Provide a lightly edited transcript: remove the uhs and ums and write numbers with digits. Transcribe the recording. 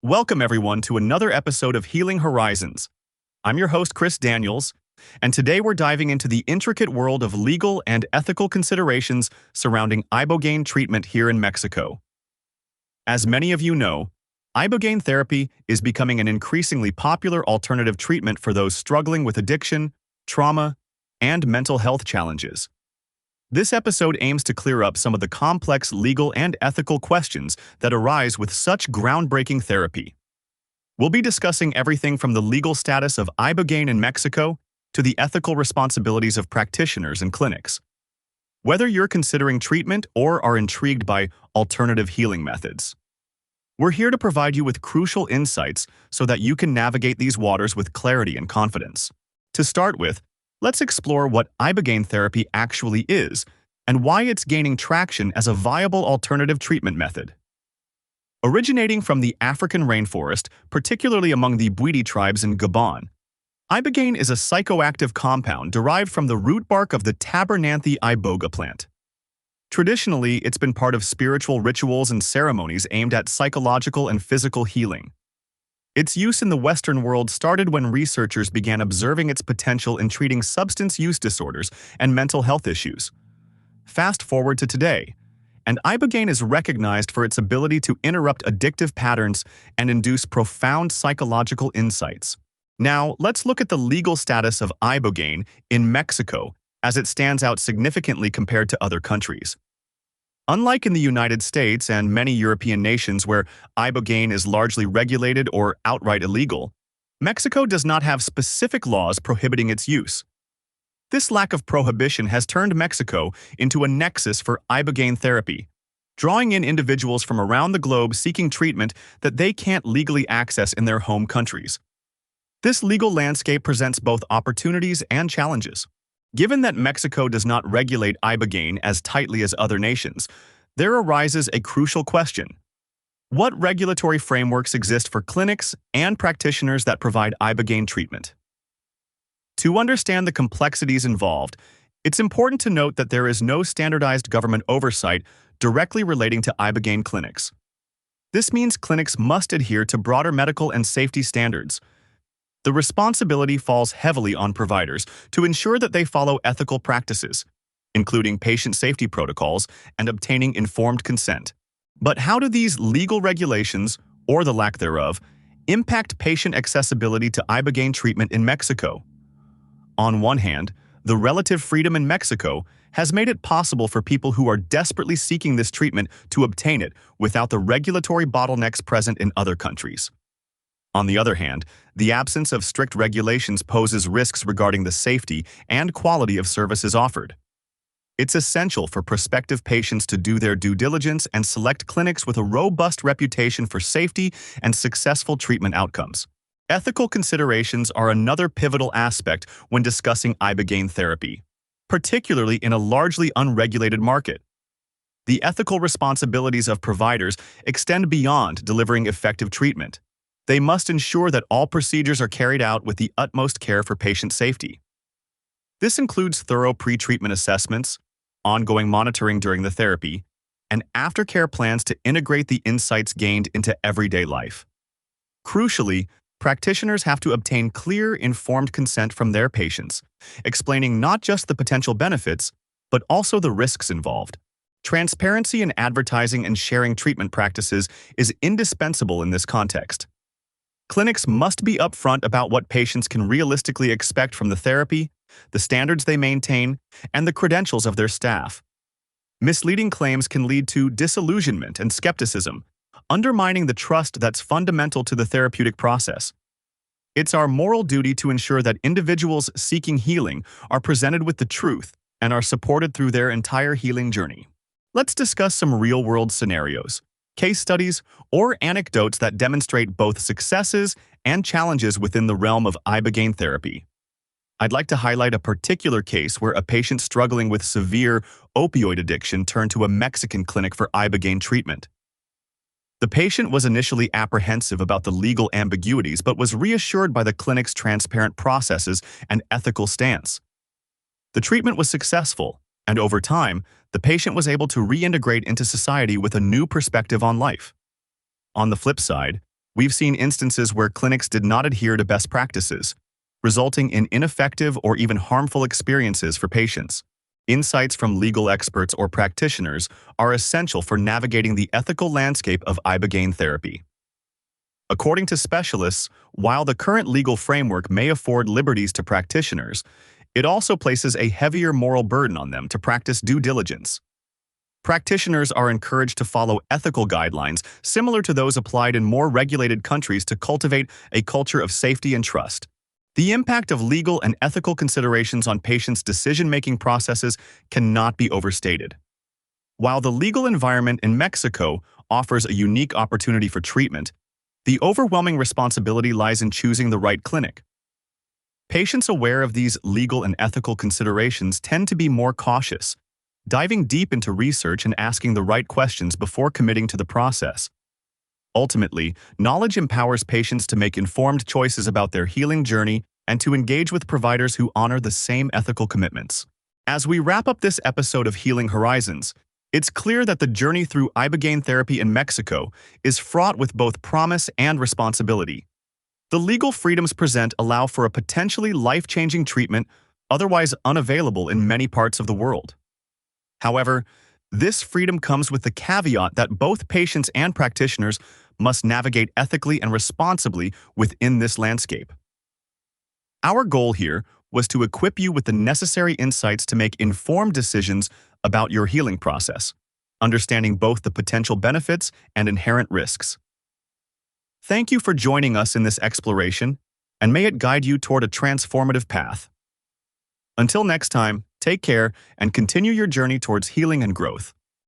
Welcome, everyone, to another episode of Healing Horizons. I'm your host, Chris Daniels, and today we're diving into the intricate world of legal and ethical considerations surrounding Ibogaine treatment here in Mexico. As many of you know, Ibogaine therapy is becoming an increasingly popular alternative treatment for those struggling with addiction, trauma, and mental health challenges. This episode aims to clear up some of the complex legal and ethical questions that arise with such groundbreaking therapy. We'll be discussing everything from the legal status of Ibogaine in Mexico to the ethical responsibilities of practitioners and clinics. Whether you're considering treatment or are intrigued by alternative healing methods, we're here to provide you with crucial insights so that you can navigate these waters with clarity and confidence. To start with, let's explore what Ibogaine therapy actually is and why it's gaining traction as a viable alternative treatment method. Originating from the African rainforest, particularly among the Bwiti tribes in Gabon, Ibogaine is a psychoactive compound derived from the root bark of the Tabernanthe iboga plant. Traditionally, it's been part of spiritual rituals and ceremonies aimed at psychological and physical healing. Its use in the Western world started when researchers began observing its potential in treating substance use disorders and mental health issues. Fast forward to today, and Ibogaine is recognized for its ability to interrupt addictive patterns and induce profound psychological insights. Now, let's look at the legal status of Ibogaine in Mexico as it stands out significantly compared to other countries. Unlike in the United States and many European nations where Ibogaine is largely regulated or outright illegal, Mexico does not have specific laws prohibiting its use. This lack of prohibition has turned Mexico into a nexus for Ibogaine therapy, drawing in individuals from around the globe seeking treatment that they can't legally access in their home countries. This legal landscape presents both opportunities and challenges. Given that Mexico does not regulate Ibogaine as tightly as other nations, there arises a crucial question. What regulatory frameworks exist for clinics and practitioners that provide Ibogaine treatment? To understand the complexities involved, it's important to note that there is no standardized government oversight directly relating to Ibogaine clinics. This means clinics must adhere to broader medical and safety standards. The responsibility falls heavily on providers to ensure that they follow ethical practices, including patient safety protocols and obtaining informed consent. But how do these legal regulations, or the lack thereof, impact patient accessibility to Ibogaine treatment in Mexico? On one hand, the relative freedom in Mexico has made it possible for people who are desperately seeking this treatment to obtain it without the regulatory bottlenecks present in other countries. On the other hand, the absence of strict regulations poses risks regarding the safety and quality of services offered. It's essential for prospective patients to do their due diligence and select clinics with a robust reputation for safety and successful treatment outcomes. Ethical considerations are another pivotal aspect when discussing Ibogaine therapy, particularly in a largely unregulated market. The ethical responsibilities of providers extend beyond delivering effective treatment. They must ensure that all procedures are carried out with the utmost care for patient safety. This includes thorough pre-treatment assessments, ongoing monitoring during the therapy, and aftercare plans to integrate the insights gained into everyday life. Crucially, practitioners have to obtain clear, informed consent from their patients, explaining not just the potential benefits, but also the risks involved. Transparency in advertising and sharing treatment practices is indispensable in this context. Clinics must be upfront about what patients can realistically expect from the therapy, the standards they maintain, and the credentials of their staff. Misleading claims can lead to disillusionment and skepticism, undermining the trust that's fundamental to the therapeutic process. It's our moral duty to ensure that individuals seeking healing are presented with the truth and are supported through their entire healing journey. Let's discuss some real-world scenarios, case studies, or anecdotes that demonstrate both successes and challenges within the realm of Ibogaine therapy. I'd like to highlight a particular case where a patient struggling with severe opioid addiction turned to a Mexican clinic for Ibogaine treatment. The patient was initially apprehensive about the legal ambiguities but was reassured by the clinic's transparent processes and ethical stance. The treatment was successful, and over time, the patient was able to reintegrate into society with a new perspective on life. On the flip side, We've seen instances where clinics did not adhere to best practices, resulting in ineffective or even harmful experiences for patients. Insights from legal experts or practitioners are essential for navigating the ethical landscape of Ibogaine therapy. According to specialists, while the current legal framework may afford liberties to practitioners, it also places a heavier moral burden on them to practice due diligence. Practitioners are encouraged to follow ethical guidelines similar to those applied in more regulated countries to cultivate a culture of safety and trust. The impact of legal and ethical considerations on patients' decision-making processes cannot be overstated. While the legal environment in Mexico offers a unique opportunity for treatment, the overwhelming responsibility lies in choosing the right clinic. Patients aware of these legal and ethical considerations tend to be more cautious, diving deep into research and asking the right questions before committing to the process. Ultimately, knowledge empowers patients to make informed choices about their healing journey and to engage with providers who honor the same ethical commitments. As we wrap up this episode of Healing Horizons, it's clear that the journey through Ibogaine therapy in Mexico is fraught with both promise and responsibility. The legal freedoms present allow for a potentially life-changing treatment otherwise unavailable in many parts of the world. However, this freedom comes with the caveat that both patients and practitioners must navigate ethically and responsibly within this landscape. Our goal here was to equip you with the necessary insights to make informed decisions about your healing process, understanding both the potential benefits and inherent risks. Thank you for joining us in this exploration, and may it guide you toward a transformative path. Until next time, take care and continue your journey towards healing and growth.